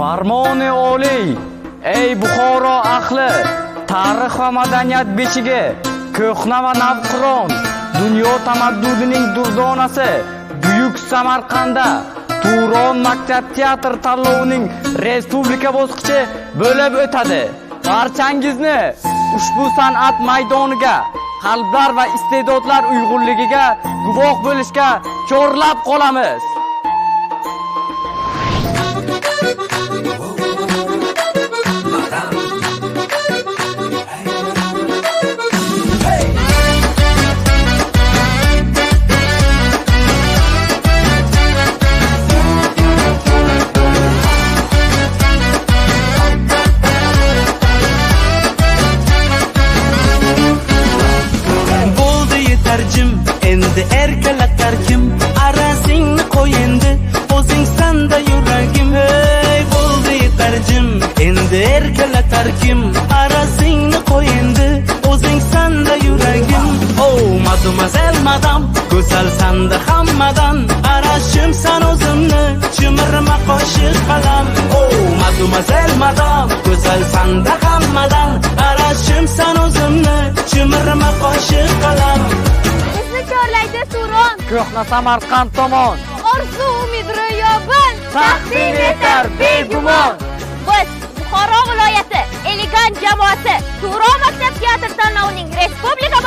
Farmoni oliy, ey Buxoro ahli, tarix va madaniyat beshigi, ko'hna va navqiron, dunyo tamaddudining durdonasi, buyuk Samarqandda Turon maktab teatr tanlovining respublika bosqichi bo'lib o'tadi. Barchangizni ushbu san'at maydoniga, qalblar va iste'dodlar uyg'unligiga guvoh bo'lishga chorlab qolamiz. Endi erkalatar kim? Arasingni qo'y endi, o'zing sanda yuragim. Hey, bo'ldi yetarjim. Endi erkalatar kim? Arasingni qo'y endi, o'zing sanda yuragim. Oh, mademoiselle madam, go'zal sanda hammadan. Arashim san o'zimni, chimirma qo'shiq qalam. Oh, mademoiselle madam, go'zal sanda hammadan. Arashim san o'zimni, chimirma qo'shiq qalam. Chorlaydi Turon, Ko'hna Samarqand tomon. orzu umid ro'yobin Taqdim etar begumon. Biz Buxoro viloyati elegant jamoasi Turon maktab teatr tanlovining respublika